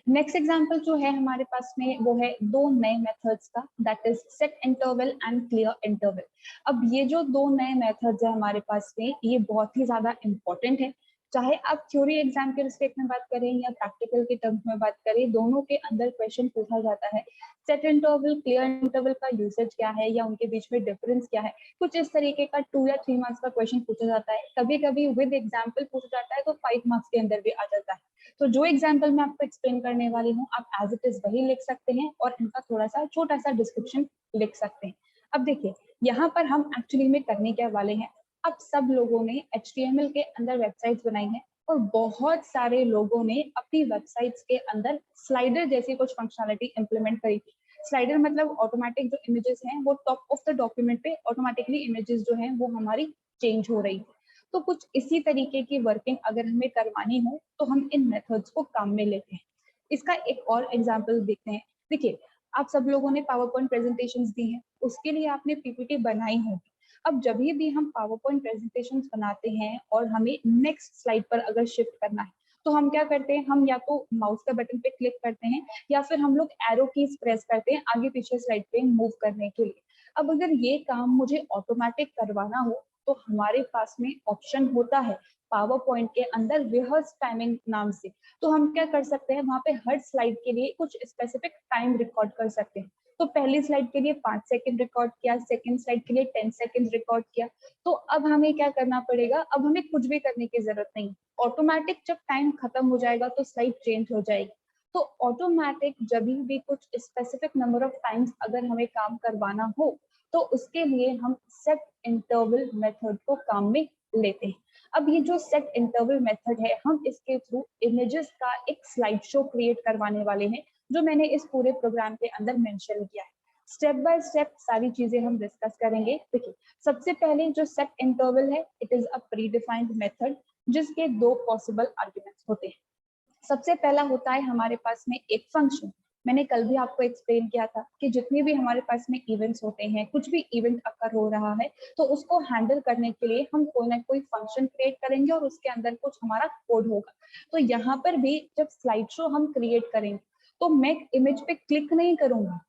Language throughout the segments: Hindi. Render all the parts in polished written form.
नेक्स्ट एग्जाम्पल जो है हमारे पास में वो है दो नए मेथड्स का, that is set interval and clear interval. अब ये जो दो नए मेथड्स है हमारे पास में, ये बहुत ही ज्यादा इंपॉर्टेंट है। चाहे आप थ्योरी एग्जाम के रिस्पेक्ट में बात करें या प्रैक्टिकल के टर्म्स में बात करें, दोनों के अंदर क्वेश्चन पूछा जाता है सेट इंटरवल क्लियर इंटरवल का यूसेज क्या है या उनके बीच में डिफरेंस क्या है। कुछ इस तरीके का 2 या 3 मार्क्स का क्वेश्चन पूछा जाता है, कभी कभी विद एग्जाम्पल पूछा जाता है तो 5 मार्क्स के अंदर भी आ जाता है। तो जो एग्जाम्पल मैं आपको एक्सप्लेन करने वाली हूँ, आप एज इट इज वही लिख सकते हैं और इनका थोड़ा सा छोटा सा डिस्क्रिप्शन लिख सकते हैं। अब देखिए यहाँ पर हम एक्चुअली में करने क्या वाले हैं, अब सब लोगों ने HTML के अंदर वेबसाइट्स बनाई है और बहुत सारे लोगों ने अपनी वेबसाइट्स के अंदर स्लाइडर जैसी कुछ फंक्शनलिटी इंप्लीमेंट करी थी। स्लाइडर मतलब ऑटोमेटिक जो इमेजेस हैं वो टॉप ऑफ द डॉक्यूमेंट पे ऑटोमेटिकली इमेजेस जो हैं वो हमारी चेंज हो रही थी। तो कुछ इसी तरीके की वर्किंग अगर हमें करवानी हो तो हम इन मेथड्स को काम में लेते हैं। इसका एक और एग्जांपल देखते हैं। देखिए आप सब लोगों ने पावर पॉइंट प्रेजेंटेशंस दी हैं, उसके लिए आपने पीपीटी बनाई होगी। अब जब भी हम पावर पॉइंट प्रेजेंटेशंस बनाते हैं और हमें नेक्स्ट स्लाइड पर अगर शिफ्ट करना है तो हम क्या करते हैं, हम या तो माउस का बटन पे क्लिक करते हैं या फिर हम लोग एरो कीज प्रेस करते हैं आगे पीछे स्लाइड पे मूव करने के लिए। अब अगर ये काम मुझे ऑटोमेटिक करवाना हो तो हमारे पास में ऑप्शन होता है पावर पॉइंट के अंदर रिहर्स टाइमिंग नाम से। तो हम क्या कर सकते हैं, वहां पे हर स्लाइड के लिए कुछ स्पेसिफिक टाइम रिकॉर्ड कर सकते हैं। तो पहली स्लाइड के लिए 5 सेकंड रिकॉर्ड किया, सेकंड स्लाइड के लिए 10 सेकंड रिकॉर्ड किया। तो अब हमें क्या करना पड़ेगा, अब हमें कुछ भी करने की जरूरत नहीं, ऑटोमेटिक जब टाइम खत्म हो जाएगा तो स्लाइड चेंज हो जाएगी। तो ऑटोमेटिक जब भी कुछ स्पेसिफिक नंबर ऑफ टाइम्स अगर हमें काम करवाना हो तो उसके लिए हम सेट इंटरवल मेथड को काम में लेते हैं। अब ये जो सेट इंटरवल मेथड है, हम इसके थ्रू इमेजेस का एक स्लाइड शो क्रिएट करवाने वाले हैं, जो मैंने इस पूरे प्रोग्राम के अंदर मेंशन किया है। स्टेप बाय स्टेप सारी चीजें हम डिस्कस करेंगे। देखिए सबसे पहले जो सेट इंटरवल है, it is a pre defined method जिसके दो पॉसिबल आर्गुमेंट्स होते हैं। सबसे पहला होता है हमारे पास में एक फंक्शन। मैंने कल भी आपको एक्सप्लेन किया था कि जितने भी हमारे पास में इवेंट्स होते हैं, कुछ भी इवेंट अकर हो रहा है तो उसको हैंडल करने के लिए हम कोई ना कोई फंक्शन क्रिएट करेंगे और उसके अंदर कुछ हमारा कोड होगा। तो यहाँ पर भी जब स्लाइड शो हम क्रिएट करेंगे तो मैं इमेज पे क्लिक नहीं करूंगा,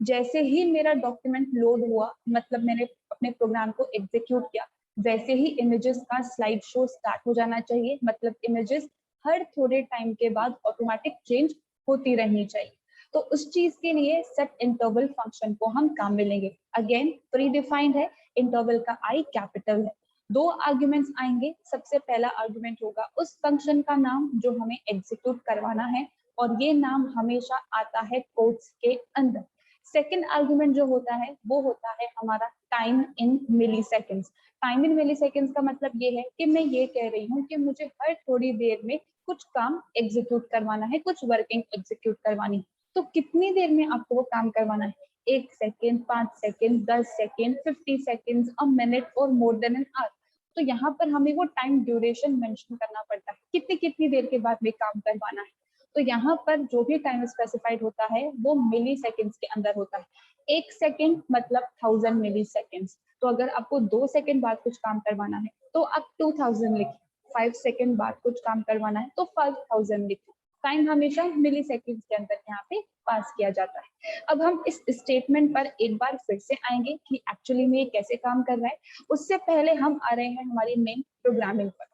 जैसे ही मेरा डॉक्यूमेंट लोड हुआ, मतलब मैंने अपने प्रोग्राम को एग्जीक्यूट किया, वैसे ही इमेजेस का स्लाइड शो स्टार्ट हो जाना चाहिए। मतलब इमेजेस हर थोड़े टाइम के बाद ऑटोमेटिक चेंज होती रहनी चाहिए। तो उस चीज के लिए सेट इंटरवल फंक्शन को हम काम में लेंगे। अगेन प्री डिफाइंड है, इंटरवल का आई कैपिटल है। दो आर्ग्यूमेंट्स आएंगे। सबसे पहला आर्ग्यूमेंट होगा उस फंक्शन का नाम जो हमें एग्जीक्यूट करवाना है और ये नाम हमेशा आता है कोट्स के अंदर। सेकेंड आर्ग्यूमेंट जो होता है वो होता है हमारा time in milliseconds. Time in milliseconds का मतलब ये है कि मैं ये कह रही हूँ कि मुझे हर थोड़ी देर में कुछ काम एग्जीक्यूट करवाना है, कुछ वर्किंग एग्जीक्यूट करवानी है। तो कितनी देर में आपको वो काम करवाना है, 1 second, 5 second, 10 second, 50 second, a minute और मोर देन एन आवर। तो यहाँ पर हमें वो टाइम ड्यूरेशन मेंशन करना पड़ता है, कितनी कितनी देर के बाद में काम करवाना है। तो यहाँ पर जो भी टाइम स्पेसिफाइड होता है वो मिली सेकेंड्स के अंदर होता है। 1 सेकेंड मतलब 1000 मिली सेकेंड्स। तो अगर आपको 2 सेकेंड बाद कुछ काम करवाना है तो आप 2000 लिखिए, 5 सेकेंड बाद कुछ काम करवाना है तो 5000 लिखिए। टाइम हमेशा मिली सेकेंड्स के अंदर यहाँ पे पास किया जाता है। अब हम इस स्टेटमेंट पर एक बार फिर से आएंगे कि एक्चुअली में ये कैसे काम कर रहा है। उससे पहले हम आ रहे हैं हमारी मेन प्रोग्रामिंग पर।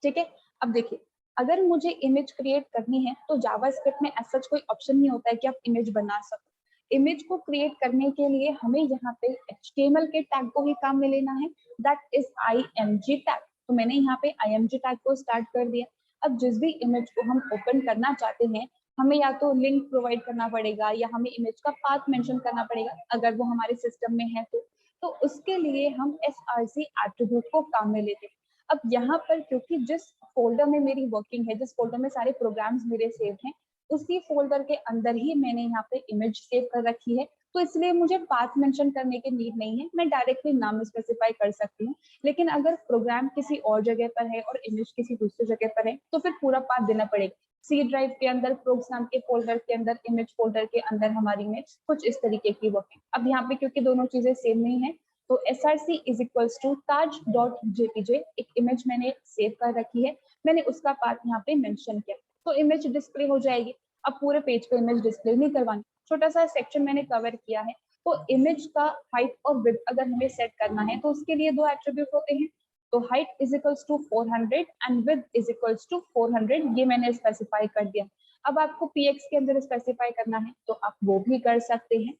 ठीक है, अब देखिए अगर मुझे इमेज क्रिएट करनी है तो जावास्क्रिप्ट में ऐसा कोई ऑप्शन नहीं होता है कि आप इमेज बना सको। इमेज को क्रिएट करने के लिए हमें यहाँ पे HTML के टैग को ही काम में लेना है, दैट इज IMG टैग। तो मैंने यहाँ पे IMG टैग को स्टार्ट कर दिया। अब जिस भी इमेज को हम ओपन करना चाहते हैं, हमें या तो लिंक प्रोवाइड करना पड़ेगा या हमें इमेज का पाथ मेंशन करना पड़ेगा अगर वो हमारे सिस्टम में है तो उसके लिए हम src एट्रीब्यूट को काम में लेते हैं। अब यहाँ पर क्योंकि जिस फोल्डर में मेरी वर्किंग है, जिस फोल्डर में सारे प्रोग्राम्स मेरे सेव हैं, उसी फोल्डर के अंदर ही मैंने यहाँ पे इमेज सेव कर रखी है, तो इसलिए मुझे पाथ मेंशन करने की नीड नहीं है, मैं डायरेक्टली नाम स्पेसिफाई कर सकती हूँ। लेकिन अगर प्रोग्राम किसी और जगह पर है और इमेज किसी दूसरी जगह पर है तो फिर पूरा पाथ देना पड़ेगा। सी ड्राइव के अंदर प्रोग्स नाम के फोल्डर के अंदर, इमेज फोल्डर के अंदर हमारी इमेज कुछ इस तरीके की वर्किंग। अब यहाँ पे क्योंकि दोनों चीजें सेम नहीं है तो src is equals to taj.jpj एक इमेज मैंने सेव कर रखी है, मैंने उसका पाथ यहाँ पे मेंशन किया तो इमेज डिस्प्ले हो जाएगी। अब पूरे पेज को इमेज डिस्प्ले नहीं करवानी, छोटा सा सेक्शन मैंने कवर किया है। तो इमेज का हाइट और विड्थ अगर हमें सेट करना है तो उसके लिए दो एट्रीब्यूट होते हैं। तो height is equals to 400 and width is equals to 400, ये मैंने स्पेसिफाई कर दिया। अब आपको पीएक्स के अंदर स्पेसिफाई करना है तो आप वो भी कर सकते हैं।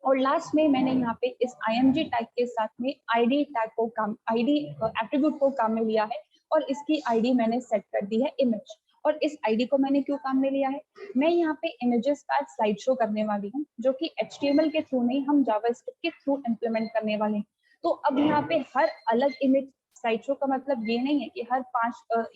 और लास्ट में मैंने यहाँ पे इस img टैग के साथ में id टैग को काम id एट्रीब्यूट को काम में लिया है और इसकी id मैंने सेट कर दी है इमेज। और इस id को मैंने क्यों काम में लिया है, मैं यहाँ पे इमेजेस का स्लाइड शो करने वाली हूँ जो कि HTML के थ्रू नहीं, हम जावास्क्रिप्ट के थ्रू इम्प्लीमेंट करने वाले हैं। तो अब यहाँ पे हर अलग इमेज, स्लाइड शो का मतलब ये नहीं है कि हर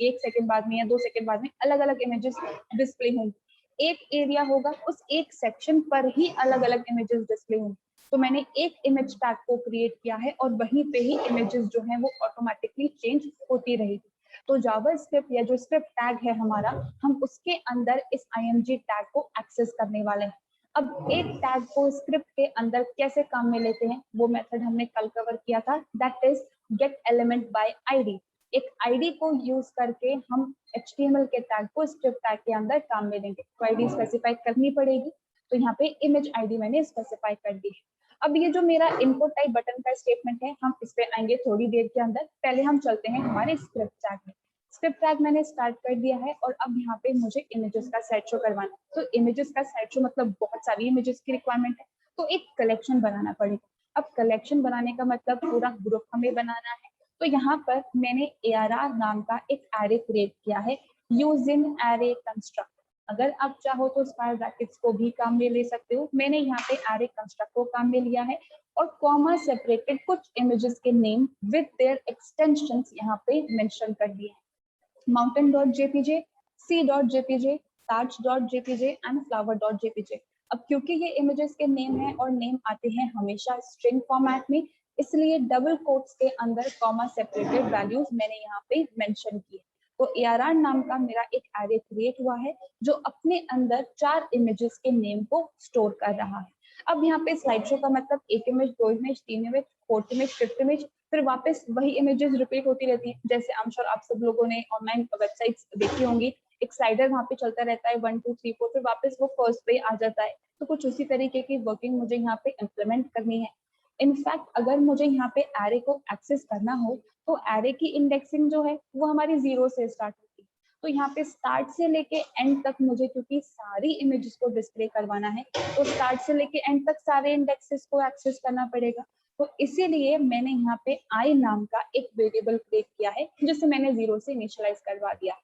1 सेकंड बाद में या 2 सेकंड बाद में अलग अलग इमेजेस डिस्प्ले होंगी। एक एरिया होगा, उस एक सेक्शन पर ही अलग अलग इमेजेस डिस्प्ले होंगी। तो मैंने एक इमेज टैग को क्रिएट किया है और वहीं पे ही इमेजेस जो हैं वो ऑटोमेटिकली चेंज होती रहेगी। तो जावास्क्रिप्ट या जो स्क्रिप्ट टैग है हमारा, हम उसके अंदर इस img टैग को एक्सेस करने वाले हैं। अब एक टैग को स्क्रिप्ट के अंदर कैसे काम में लेते हैं वो मेथड हमने कल कवर किया था, that is get element by ID. एक आईडी को यूज करके हम HTML के टैग को स्क्रिप्ट टैग के अंदर काम में लेंगे। तो आईडी स्पेसिफाई करनी पड़ेगी, तो यहाँ पे इमेज आईडी मैंने स्पेसिफाई कर दी है। अब ये जो मेरा इनपुट टाइप बटन का स्टेटमेंट है, हम इस पे आएंगे थोड़ी देर के अंदर। पहले हम चलते हैं हमारे स्क्रिप्ट टैग में। स्क्रिप्ट टैग मैंने स्टार्ट कर दिया है और अब यहाँ पे मुझे इमेजेस का सेट शो करवाना है। तो इमेजेस का सेट शो मतलब बहुत सारी इमेजेस की रिक्वायरमेंट है, तो एक कलेक्शन बनाना पड़ेगा। अब कलेक्शन बनाने का मतलब पूरा ग्रुप हमें बनाना है। तो यहाँ पर मैंने ARR नाम का एक एरे क्रिएट किया है यूजिंग एरे कंस्ट्रक्ट। अगर आप चाहो तो स्क्वायर ब्रैकेट्स को भी काम में ले सकते हो। मैंने यहाँ पे एरे कंस्ट्रक्ट को काम में लिया है और कॉमा सेपरेटेड कुछ इमेजेस के नेम विद देयर एक्सटेंशंस यहाँ पे मेंशन कर दिए हैं। mountain.jpg, sea.jpg, taj.jpg and flower.jpg। अब क्योंकि ये इमेजेस के नेम है और नेम आते हैं हमेशा स्ट्रिंग फॉर्मेट में, इसलिए डबल कोट्स के अंदर कॉमा सेपरेटेड वैल्यूज मैंने यहाँ पे मेंशन किए। तो ARR नाम का मेरा एक एरे क्रिएट हुआ है जो अपने अंदर 4 इमेजेस के नेम को स्टोर कर रहा है। अब यहाँ पे स्लाइड शो का मतलब 1 image, 2 image, 3 image, 4th image, 5th image, फिर वापस वही इमेजेस रिपीट होती रहती है। जैसे आई एम श्योर आप सब लोगों ने ऑनलाइन वेबसाइट्स देखी होंगी, एक स्लाइडर वहाँ पे चलता रहता है 1 2 3 4, फिर वापस वो फर्स्ट पे आ जाता है। तो कुछ उसी तरीके की वर्किंग मुझे यहाँ पे इम्प्लीमेंट करनी है। इनफैक्ट अगर मुझे यहाँ पे एरे को एक्सेस करना हो तो एरे की इंडेक्सिंग जो है वो हमारी 0 से स्टार्ट होती है। तो यहाँ पे स्टार्ट से लेके एंड तक मुझे, क्योंकि सारी इमेजेस को डिस्प्ले करवाना है, तो स्टार्ट से लेके एंड तक सारे इंडेक्सेस को एक्सेस करना पड़ेगा। तो इसीलिए मैंने यहाँ पे आई नाम का एक वेरिएबल क्रिएट किया है जिसे मैंने 0 से इनिशियलाइज करवा दिया।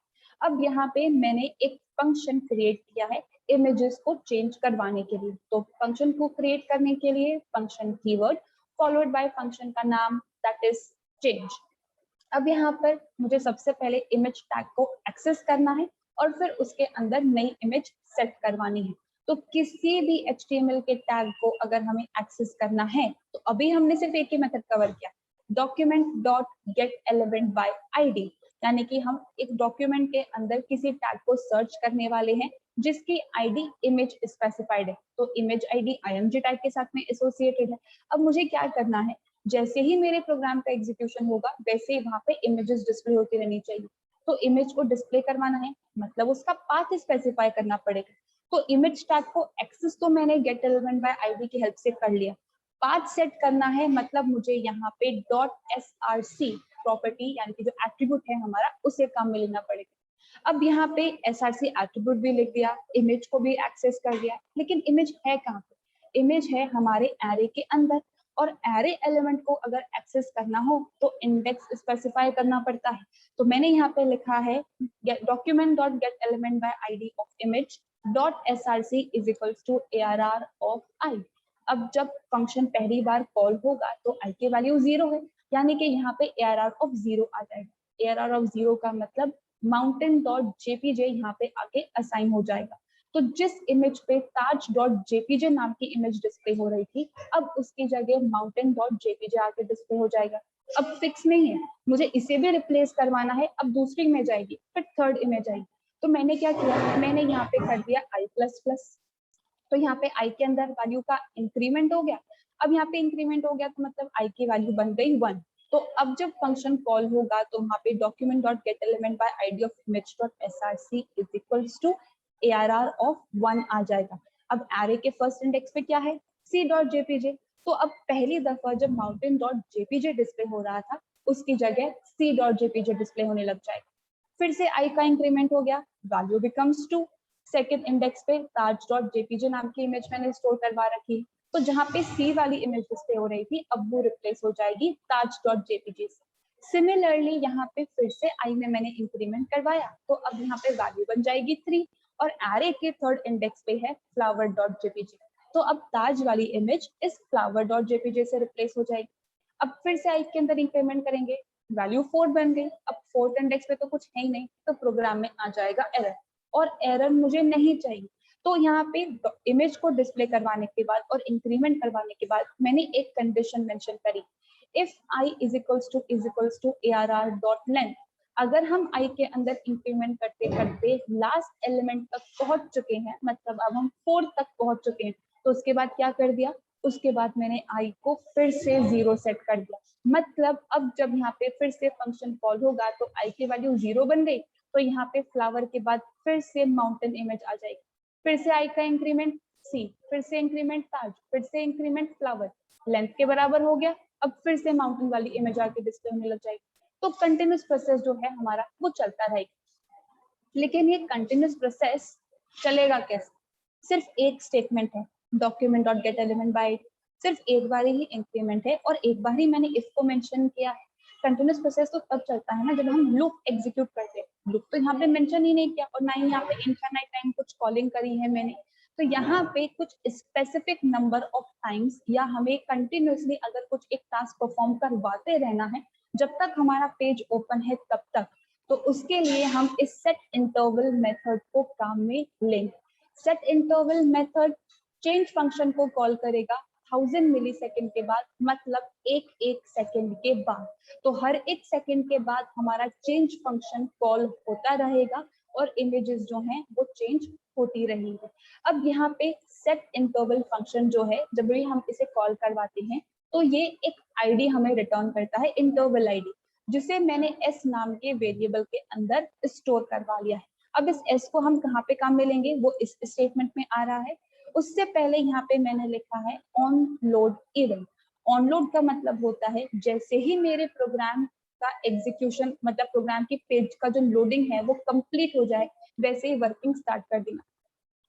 अब यहाँ पे मैंने एक फंक्शन क्रिएट किया है इमेजेस को चेंज करवाने के लिए। तो फंक्शन को क्रिएट करने के लिए function keyword followed by function का नाम दैट इज चेंज। अब यहाँ पर मुझे सबसे पहले इमेज टैग को एक्सेस करना है और फिर उसके अंदर नई इमेज सेट करवानी है। तो किसी भी HTML के टैग को अगर हमें एक्सेस करना है तो अभी हमने सिर्फ एक ही मेथड कवर किया, document dot get element by ID, यानी कि हम एक डॉक्यूमेंट के अंदर किसी टैग को सर्च करने वाले हैं जिसकी आईडी इमेज स्पेसिफाइड है। तो इमेज आईडी img टैग के साथ में एसोसिएटेड है। अब मुझे क्या करना है, जैसे ही मेरे प्रोग्राम का एग्जीक्यूशन होगा वैसे ही वहां पे इमेजेस डिस्प्ले होती रहनी चाहिए। तो इमेज को डिस्प्ले करवाना है मतलब उसका पाथ स्पेसिफाई करना पड़ेगा। तो इमेज टैग को एक्सेस तो मैंने गेट एलिमेंट बाय आईडी की हेल्प से कर लिया। पाथ सेट करना है मतलब मुझे यहाँ पे .src प्रॉपर्टी यानी कि जो एट्रीब्यूट है हमारा उसे काम में लेना पड़ेगा। अब यहाँ पे src एट्रीब्यूट भी लिख दिया, इमेज को भी एक्सेस कर दिया, लेकिन इमेज है कहाँ पे? इमेज है हमारे एरे के अंदर, और एरे एलिमेंट को अगर एक्सेस करना हो तो इंडेक्स स्पेसिफाई करना पड़ता है। तो मैंने यहाँ पे लिखा है document dot get element by ID of image dot src is equals to ARR of I. अब जब फंक्शन पहली बार कॉल होगा तो आई की वैल्यू 0 है, यानी कि यहाँ पे ARR ऑफ 0 आ जाएगा। ARR ऑफ 0 का मतलब mountain.jpg यहाँ पे आके असाइन हो जाएगा। तो जिस इमेज पे taj.jpg नाम की इमेज डिस्प्ले हो रही थी, अब उसकी जगह mountain.jpg आके डिस्प्ले हो जाएगा। अब फिक्स नहीं है, मुझे इसे भी रिप्लेस करवाना है। अब दूसरी इमेज आएगी, फिर थर्ड इमेज आएगी। तो मैंने क्या किया, मैंने यहाँ पे कर दिया i++। तो यहाँ पे i के अंदर वैल्यू का इंक्रीमेंट हो गया। अब यहाँ पे इंक्रीमेंट हो गया तो मतलब i की वैल्यू बन गई 1। तो अब जब फंक्शन कॉल होगा तो वहाँ पे document dot get element by ID of image dot src is equals to ARR of 1 आ जाएगा। अब एरे के फर्स्ट इंडेक्स पे क्या है, c.jpg, तो अब पहली दफा जब mountain.jpg डिस्प्ले हो रहा था उसकी जगह c.jpg डिस्प्ले होने लग जाएगा। फिर से i का इंक्रीमेंट हो गया, वैल्यू बिकम्स 2। सेकेंड इंडेक्स पे taj.jpg नाम की इमेज मैंने स्टोर करवा रखी, तो जहाँ पे c वाली इमेज डिस्प्ले हो रही थी अब वो रिप्लेस हो जाएगी taj.jpg से। सिमिलरली यहाँ पे फिर से i में मैंने इंक्रीमेंट करवाया, तो अब यहाँ पे वैल्यू बन जाएगी 3 और एरे के थर्ड इंडेक्स पे है flower.jpg, तो अब ताज वाली इमेज इस flower.jpg से रिप्लेस हो जाएगी। अब फिर से i के अंदर इंक्रीमेंट करेंगे, वैल्यू 4 बन गई। अब फोर्थ इंडेक्स पे तो कुछ है ही नहीं, तो प्रोग्राम में आ जाएगा एरर, और एरर मुझे नहीं चाहिए। तो यहाँ पे इमेज को डिस्प्ले करवाने के बाद और इंक्रीमेंट करवाने के बाद मैंने एक कंडीशन मेंशन करी, if i is equals to arr.length, अगर हम i के अंदर इंक्रीमेंट करते करते लास्ट एलिमेंट तक पहुंच चुके हैं, मतलब अब हम 4 तक पहुंच चुके हैं, तो उसके बाद क्या कर दिया, उसके बाद मैंने i को फिर से 0 सेट कर दिया। मतलब अब जब यहाँ पे फिर से फंक्शन कॉल होगा तो i की वैल्यू 0 बन गई, तो यहाँ पे फ्लावर के बाद फिर से माउंटेन इमेज आ जाएगी। फिर से i का इंक्रीमेंट c, फिर से इंक्रीमेंट ताज, फिर से इंक्रीमेंट फ्लावर, लेंथ के बराबर हो गया, अब फिर से माउंटेन वाली इमेज आके डिस्प्ले होने लग जाएगी। तो कंटिन्यूस प्रोसेस जो है हमारा वो चलता रहेगा। लेकिन ये कंटिन्यूस प्रोसेस चलेगा कैसे, सिर्फ एक स्टेटमेंट है document.getElementById, सिर्फ एक बार ही इंक्रीमेंट है और एक बार ही मैंने इफ को मेंशन किया है। कंटिन्यूस प्रोसेस तो तब चलता है ना जब हम लूप एग्जीक्यूट करते हैं, लूप तो यहाँ पे मेंशन ही नहीं किया और ना ही यहाँ पे इनफाइनाइट टाइम कुछ कॉलिंग करी है मैंने, तो यहाँ पे कुछ स्पेसिफिक नंबर ऑफ टाइम्स या हमें कंटिन्यूसली अगर कुछ एक टास्क परफॉर्म करवाते रहना है जब तक हमारा पेज ओपन है तब तक, तो उसके लिए हम इस सेट इंटरवल मेथड को काम में लेंगे। Set interval method change function को कॉल करेगा 1000 मिलीसेकंड के बाद, मतलब एक सेकंड के बाद, तो हर एक सेकंड के बाद हमारा चेंज फंक्शन कॉल होता रहेगा और इमेजेस जो हैं वो चेंज होती रहेंगी। अब यहाँ पे सेट इंटरवल फंक्शन जो है जब भी हम इसे कॉल करवाते हैं तो ये एक आईडी हमें रिटर्न करता है, इंटरवल आईडी, जिसे मैंने s नाम के वेरिएबल के अंदर स्टोर करवा लिया है। अब इस s को हम कहाँ पे काम में लेंगे, वो इस स्टेटमेंट में आ रहा है। उससे पहले यहाँ पे मैंने लिखा है on load event. On load का मतलब होता है जैसे ही मेरे प्रोग्राम का एग्जीक्यूशन, मतलब प्रोग्राम की पेज का जो लोडिंग है वो कंप्लीट हो जाए, वैसे ही वर्किंग स्टार्ट कर देना।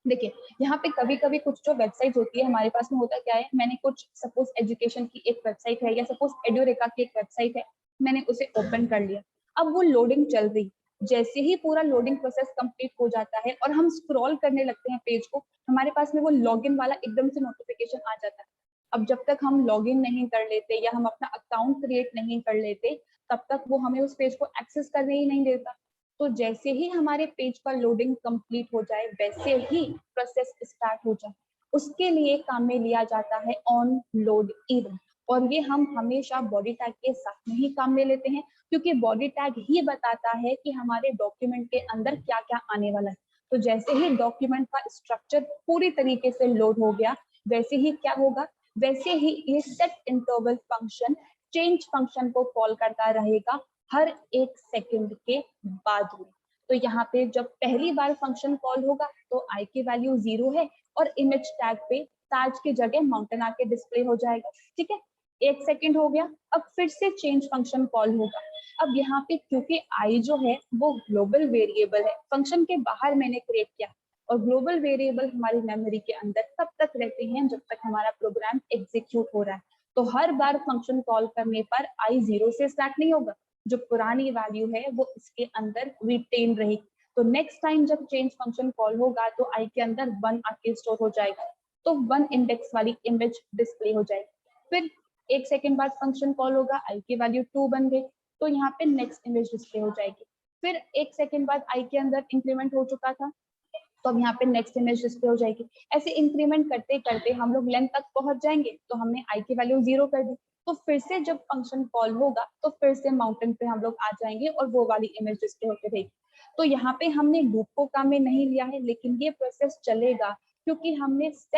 देखिए यहाँ पे कभी कभी कुछ जो वेबसाइट होती है हमारे पास में होता क्या है, मैंने कुछ सपोज एजुकेशन की एक वेबसाइट है या सपोज एड्यूरेका की एक वेबसाइट है, मैंने उसे ओपन कर लिया, अब वो लोडिंग चल रही, जैसे ही पूरा लोडिंग प्रोसेस कंप्लीट हो जाता है और हम स्क्रॉल करने लगते हैं पेज को, हमारे पास में वो लॉगिन वाला एकदम से नोटिफिकेशन आ जाता है। अब जब तक हम लॉगिन नहीं कर लेते या हम अपना अकाउंट क्रिएट नहीं कर लेते तब तक वो हमें उस पेज को एक्सेस करने ही नहीं देता। तो जैसे ही हमारे पेज का लोडिंग कंप्लीट हो जाए वैसे ही प्रोसेस स्टार्ट हो जाए, उसके लिए काम में लिया जाता है ऑन लोड इवेंट, और ये हम हमेशा बॉडी टैग के साथ में ही काम में लेते हैं क्योंकि बॉडी टैग ही बताता है कि हमारे डॉक्यूमेंट के अंदर क्या क्या आने वाला है। तो जैसे ही डॉक्यूमेंट का स्ट्रक्चर पूरी तरीके से लोड हो गया वैसे ही क्या होगा, वैसे ही ये set interval function change function को कॉल करता रहेगा हर एक सेकंड के बाद में। तो यहाँ पे जब पहली बार फंक्शन कॉल होगा तो i की वैल्यू 0 है और इमेज टैग पे ताज की जगह माउंटेन आके डिस्प्ले हो जाएगा। ठीक है, एक सेकंड हो गया, अब फिर से चेंज फंक्शन कॉल होगा। अब यहाँ पे क्योंकि i जो है वो ग्लोबल वेरिएबल है, फंक्शन के बाहर मैंने क्रिएट किया, और ग्लोबल वेरिएबल हमारी मेमोरी के अंदर तब तक रहते हैं जब तक हमारा प्रोग्राम एग्जीक्यूट हो रहा है। तो हर बार फंक्शन कॉल करने पर i 0 से स्टार्ट नहीं होगा, जो पुरानी वैल्यू है वो इसके अंदर रिटेन रहेगी। तो नेक्स्ट टाइम जब चेंज फंक्शन कॉल होगा तो i के अंदर 1 आके स्टोर हो जाएगा, तो 1 इंडेक्स वाली इमेज डिस्प्ले हो जाएगी। फिर एक सेकंड बाद फंक्शन कॉल होगा, i की वैल्यू 2 बन गई, तो यहाँ पे नेक्स्ट इमेज डिस्प्ले हो जाएगी। फिर एक सेकंड बाद i के अंदर इंक्रीमेंट हो चुका था, तो अब यहाँ पे नेक्स्ट इमेज डिस्प्ले हो जाएगी। ऐसे इंक्रीमेंट करते करते हम लोग लेंथ तक पहुंच जाएंगे, तो हमने i की वैल्यू 0 कर दी, तो फिर से जब फंक्शन कॉल होगा तो फिर से माउंटेन पे हम लोग आ जाएंगे और वो वाली इमेज डिस्प्ले होते रहेगी। तो यहाँ पे हमने लूप को काम में नहीं लिया है, लेकिन ये प्रोसेस चलेगा क्योंकि हमने सेट